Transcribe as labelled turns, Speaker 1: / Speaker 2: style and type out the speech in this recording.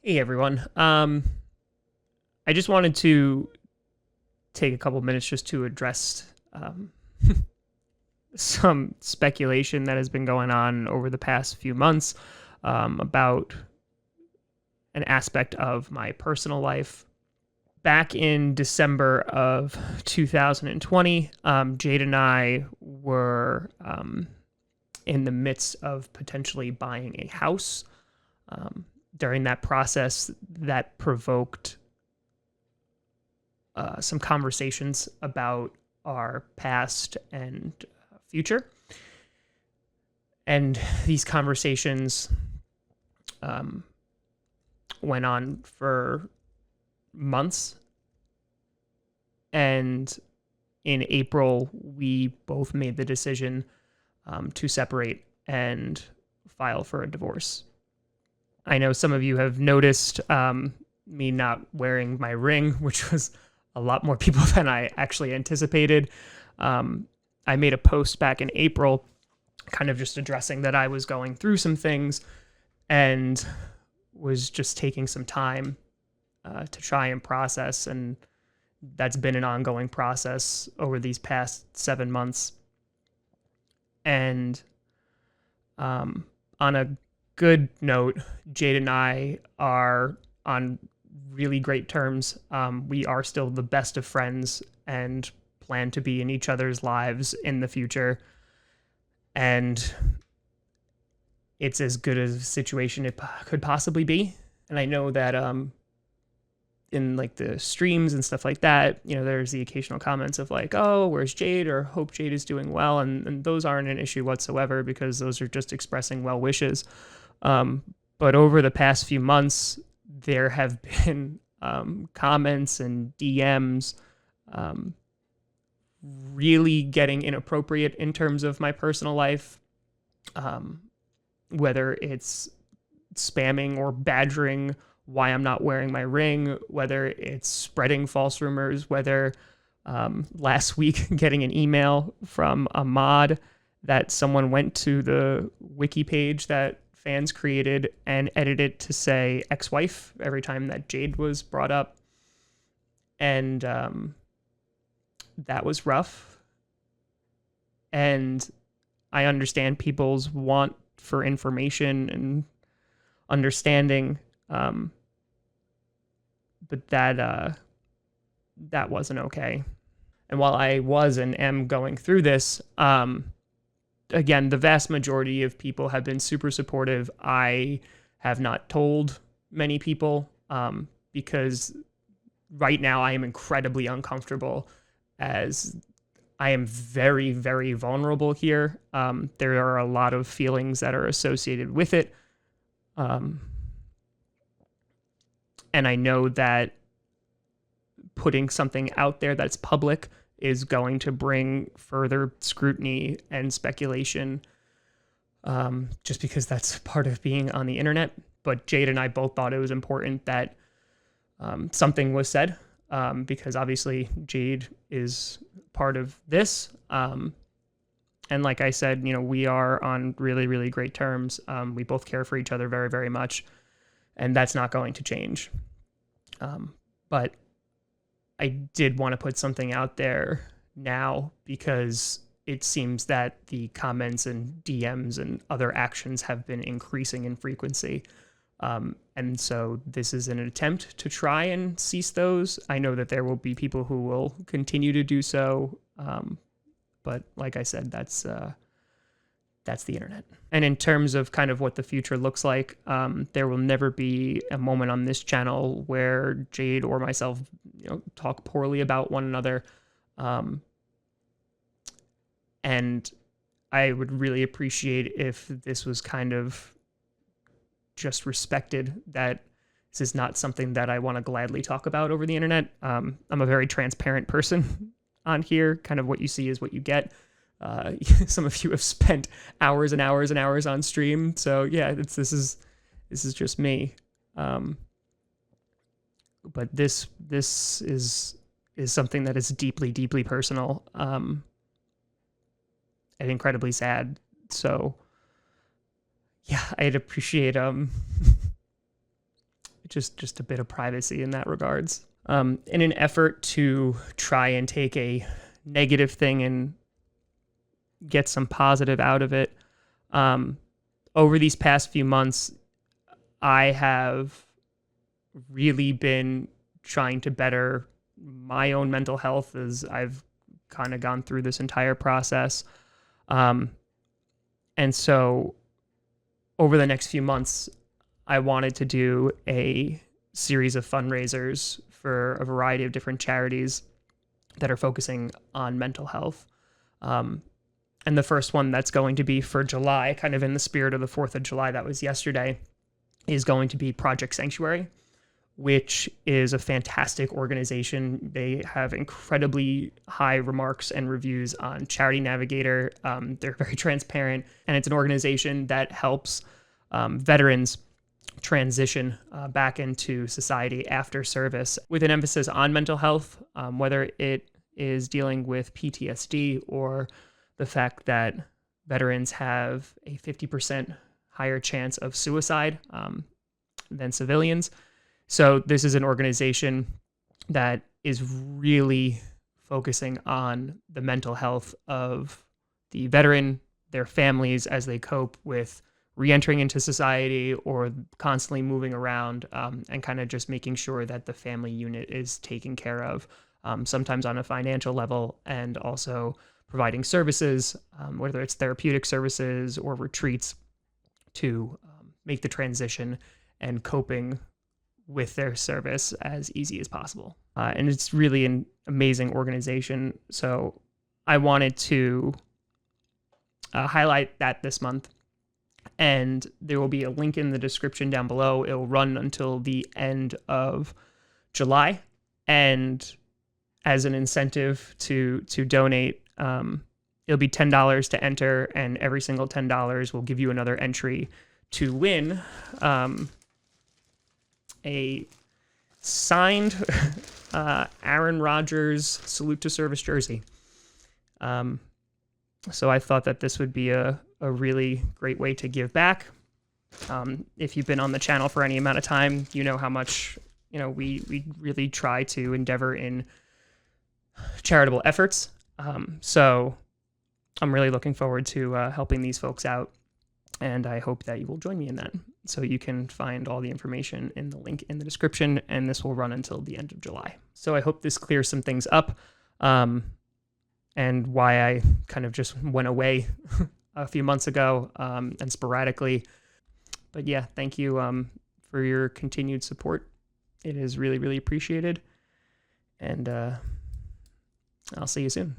Speaker 1: Hey everyone. I just wanted to take a couple minutes just to address some speculation that has been going on over the past few months about an aspect of my personal life. Back in December of 2020, Jade and I were in the midst of potentially buying a house. Um, During that process, that provoked some conversations about our past and future. And these conversations um, went on for months. And in April, we both made the decision to separate and file for a divorce. I know some of you have noticed me not wearing my ring, which was a lot more people than I actually anticipated. I made a post back in April, kind of just addressing that I was going through some things and was just taking some time to try and process. And that's been an ongoing process over these past 7 months. And on a good note, Jade and I are on really great terms. We are still the best of friends and plan to be in each other's lives in the future. And it's as good a situation it could possibly be. And I know that in like the streams and stuff like that, there's the occasional comments of like, oh, where's Jade, or hope Jade is doing well. And those aren't an issue whatsoever because those are just expressing well wishes. But over the past few months, there have been comments and DMs really getting inappropriate in terms of my personal life, whether it's spamming or badgering why I'm not wearing my ring, whether it's spreading false rumors, whether last week getting an email from a mod that someone went to the wiki page that fans created and edited it to say ex-wife every time that Jade was brought up. And that was rough. And I understand people's want for information and understanding, but that wasn't okay. And while I was and am going through this, again, the vast majority of people have been super supportive. I have not told many people because right now I am incredibly uncomfortable as I am very, very vulnerable here. There are a lot of feelings that are associated with it. And I know that putting something out there that's public is going to bring further scrutiny and speculation, just because that's part of being on the internet. But Jade and I both thought it was important that something was said, because obviously Jade is part of this. And like I said, we are on really, really great terms. We both care for each other very, very much, and that's not going to change. But I did want to put something out there now because it seems that the comments and DMs and other actions have been increasing in frequency. And so this is an attempt to try and cease those. I know that there will be people who will continue to do so. But like I said, that's the internet. And in terms of kind of what the future looks like, there will never be a moment on this channel where Jade or myself, talk poorly about one another. And I would really appreciate if this was kind of just respected, that this is not something that I want to gladly talk about over the internet. I'm a very transparent person on here. Kind of what you see is what you get. Some of you have spent hours and hours and hours on stream, so yeah, this is just me. But this is something that is deeply, deeply personal, and incredibly sad. So yeah, I'd appreciate just a bit of privacy in that regards. In an effort to try and take a negative thing and get some positive out of it, over these past few months, I have really been trying to better my own mental health as I've kind of gone through this entire process. And so over the next few months, I wanted to do a series of fundraisers for a variety of different charities that are focusing on mental health. And the first one that's going to be for July, kind of in the spirit of the 4th of July, that was yesterday, is going to be Project Sanctuary, which is a fantastic organization. They have incredibly high remarks and reviews on Charity Navigator. They're very transparent, and it's an organization that helps veterans transition back into society after service, with an emphasis on mental health, whether it is dealing with PTSD or the fact that veterans have a 50% higher chance of suicide than civilians. So this is an organization that is really focusing on the mental health of the veteran, their families as they cope with re-entering into society or constantly moving around, and kind of just making sure that the family unit is taken care of, sometimes on a financial level, and also providing services, whether it's therapeutic services or retreats, to make the transition and coping with their service as easy as possible. And it's really an amazing organization. So I wanted to highlight that this month. And there will be a link in the description down below. It will run until the end of July. And as an incentive to donate, it'll be $10 to enter, and every single $10 will give you another entry to win a signed Aaron Rodgers Salute to Service jersey. So I thought that this would be a really great way to give back. If you've been on the channel for any amount of time, you know how much we really try to endeavor in charitable efforts. So I'm really looking forward to helping these folks out, and I hope that you will join me in that. So you can find all the information in the link in the description, and this will run until the end of July. So I hope this clears some things up, and why I kind of just went away a few months ago, and sporadically. But yeah, thank you for your continued support. It is really, really appreciated, and I'll see you soon.